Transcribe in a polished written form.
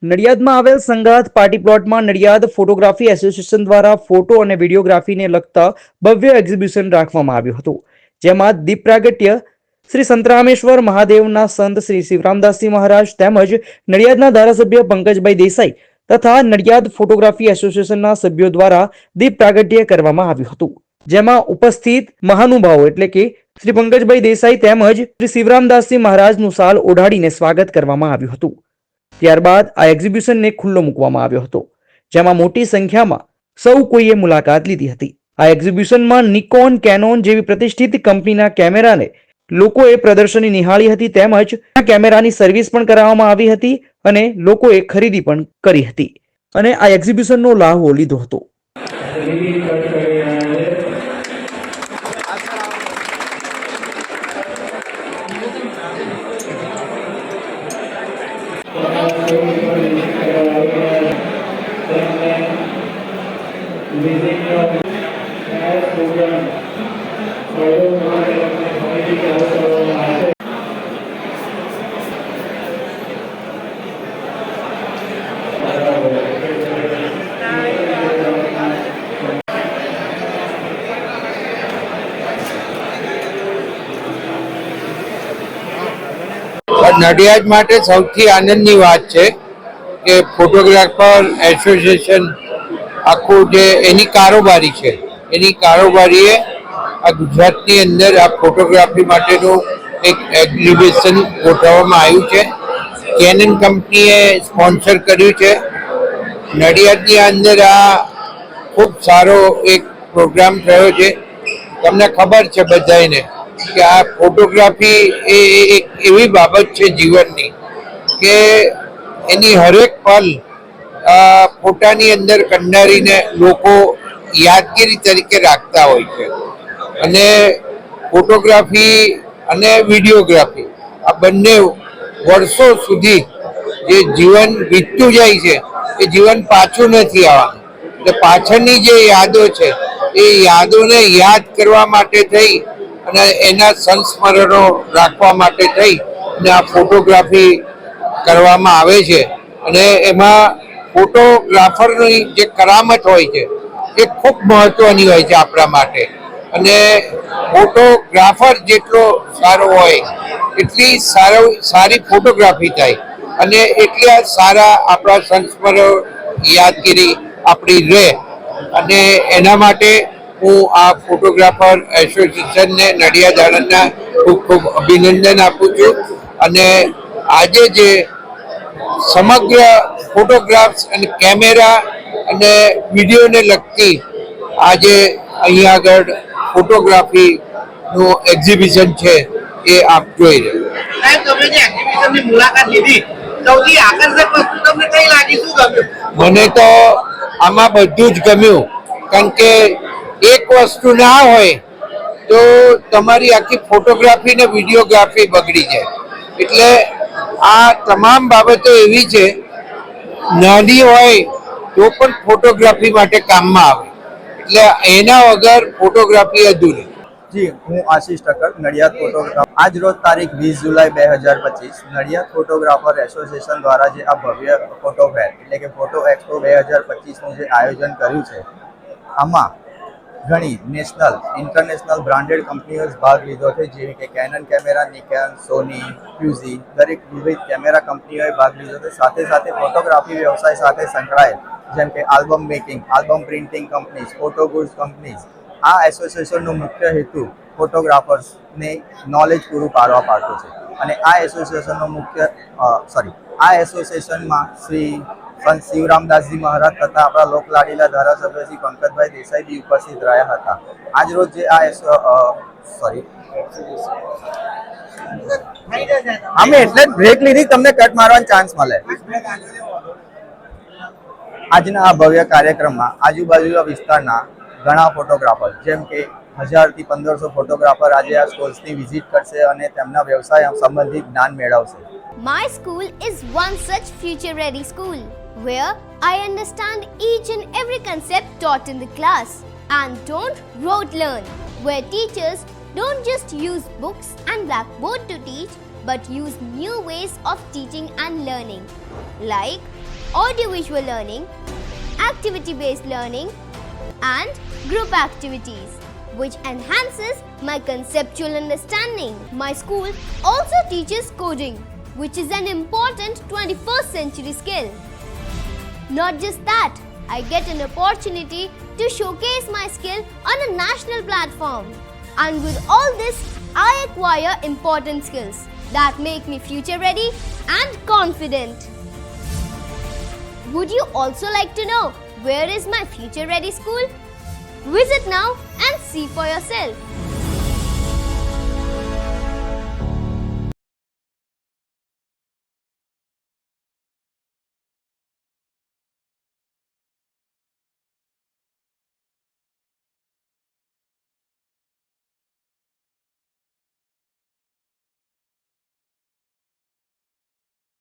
નડિયાદમાં આવેલ સંગાથ પાર્ટી પ્લોટમાં Nadiad photography association દ્વારા ફોટો અને વિડીયોગ્રાફીને લગતા ભવ્ય એક્ઝિબિશન રાખવામાં આવ્યું હતું, જેમાં દીપ પ્રાગટ્ય શ્રી સંતરામેશ્વર મહાદેવના સંત શ્રી શિવરામદાસજી મહારાજ તેમજ નડિયાદના ધારાસભ્ય પંકજભાઈ દેસાઈ તથા નડિયાદ ફોટોગ્રાફી એસોસિએશનના સભ્યો દ્વારા દીપ પ્રાગટ્ય કરવામાં આવ્યું હતું, જેમાં ઉપસ્થિત મહાનુભાવો એટલે કે શ્રી પંકજભાઈ દેસાઈ તેમજ શ્રી શિવરામદાસજી મહારાજનું શાલ ઓઢાડીને સ્વાગત કરવામાં આવ્યું હતું। ત્યારબાદ આ એક્ઝિબિશનને ખુલ્લો મૂકવામાં આવ્યો હતો, જેમાં મોટી સંખ્યામાં સૌ કોઈએ મુલાકાત લીધી હતી। આ એક્ઝિબિશનમાં નિકોન, કેનોન જેવી પ્રતિષ્ઠિત કંપનીના કેમેરાને લોકોએ પ્રદર્શની નિહાળી હતી તેમજ કેમેરાની સર્વિસ પણ કરાવવામાં આવી હતી અને લોકોએ ખરીદી પણ કરી હતી અને આ એક્ઝિબિશનનો લાહવો લીધો હતો। નડિયાદ માટે સૌથી આનંદની વાત છે કે ફોટોગ્રાફર એસોસિએશન આખું જે એની કારોબારી છે, એની કારોબારીએ આ ગુજરાતની અંદર આ ફોટોગ્રાફી માટેનું એક એક્ઝિબિશન ગોઠવવામાં આવ્યું છે। કેનન કંપનીએ સ્પોન્સર કર્યું છે। નડિયાદની અંદર આ ખૂબ સારો એક પ્રોગ્રામ થયો છે। તમને ખબર છે બધાને કે આ ફોટોગ્રાફી એ એક એવી બાબત છે જીવનની કે એની હરેક પલ ફોટાની અંદર કંડારીને લોકો યાદગીરી તરીકે રાખતા હોય છે અને ફોટોગ્રાફી અને વિડીયોગ્રાફી આ બંને વર્ષો સુધી જે જીવન વીતતું જાય છે એ જીવન પાછું નથી આવવાનું, એટલે પાછળની જે યાદો છે એ યાદોને યાદ કરવા માટે થઈ અને એના સંસ્મરણો રાખવા માટે થઈ અને આ ફોટોગ્રાફી કરવામાં આવે છે અને એમાં ફોટોગ્રાફરની જે કરામત હોય છે એ ખૂબ મહત્વની હોય છે આપણા માટે અને ફોટોગ્રાફર જેટલો સારો હોય એટલી સારી ફોટોગ્રાફી થાય અને એટલા સારા આપણા સંસ્મરણો યાદગીરી આપણી રહે અને એના માટે હું આ ફોટોગ્રાફર એસોસિએશનને નડિયાદ આણંદના ખૂબ ખૂબ અભિનંદન આપું છું અને આજે જે સમગ્ર ફોટોગ્રાફ્સ અને કેમેરા અને વિડીયોને લગતી આજે અહીંયા આગળ ફોટોગ્રાફીનું એક્ઝિબિશન છે એ આપ જોઈ રહ્યા। તમે જે એક્ઝિબિશનની મુલાકાત લીધી, સૌથી આકર્ષક વસ્તુ તમને કઈ લાગી, શું ગમ્યું? મને તો આમાં બધું જ ગમ્યું, કારણ કે એક વસ્તુ ના હોય તો તમારી આખી ફોટોગ્રાફી ને વિડીયોગ્રાફી બગડી જાય, એટલે આ તમામ બાબતો એવી છે નાની હોય તો પણ ફોટોગ્રાફી માટે કામમાં આવે, એટલે એના વગર ફોટોગ્રાફી અધૂરી। જી, હું આશીષ ઠક્કર, નડિયાદ ફોટોગ્રાફર। આજ રોજ તારીખ 20 જુલાઈ 2025 નડિયાદ ફોટોગ્રાફર એસોસિએશન દ્વારા જે આ ભવ્ય ફોટો ફેર એટલે કે ફોટો એક્સપો 2025નું જે આયોજન કર્યું છે, આમાં ઘણી નેશનલ ઇન્ટરનેશનલ બ્રાન્ડેડ કંપનીઓ ભાગ લીધો છે, જેવી કે કેનન કેમેરા, નિકોન, સોની, ફ્યુઝી, દરેક વિવિધ કેમેરા કંપનીઓએ ભાગ લીધો છે। સાથે સાથે ફોટોગ્રાફી વ્યવસાય સાથે સંકળાયેલ જેમ કે album making, album printing companies, photo goods companies, આ એસોસિએશનનો મુખ્ય હેતુ ફોટોગ્રાફર્સને નોલેજ પૂરું પાડતું છે અને આ એસોસિએશનમાં શ્રી સંત શિવરામદાસજી મહારાજ તથા આપણા લોકલાડીલા ધારાસભ્ય શ્રી પંકજભાઈ દેસાઈ ઉપસ્થિત રહ્યા હતા। આજ રોજ જે અમે એટલે જ બ્રેક લીધી, તમને કટ મારવાનો ચાન્સ મળે। આજના આ ભવ્ય કાર્યક્રમમાં આજુબાજુના વિસ્તારના ઘણા ફોટોગ્રાફર જેમ કે 1000 થી 1500 ફોટોગ્રાફર આજે આ સ્ટોલ્સની વિઝિટ કરશે અને તેમના વ્યવસાય સંબંધિત જ્ઞાન મેળવશે। My school is one such future-ready school where I understand each and every concept taught in the class and don't rote learn, where teachers don't just use books and blackboard to teach but use new ways of teaching and learning like audiovisual learning, activity-based learning, and group activities, which enhances my conceptual understanding. My school also teaches coding, which is an important 21st century skill. Not just that, I get an opportunity to showcase my skill on a national platform. And with all this, I acquire important skills that make me future ready and confident. Would you also like to know where is my future ready school? Visit now and see for yourself.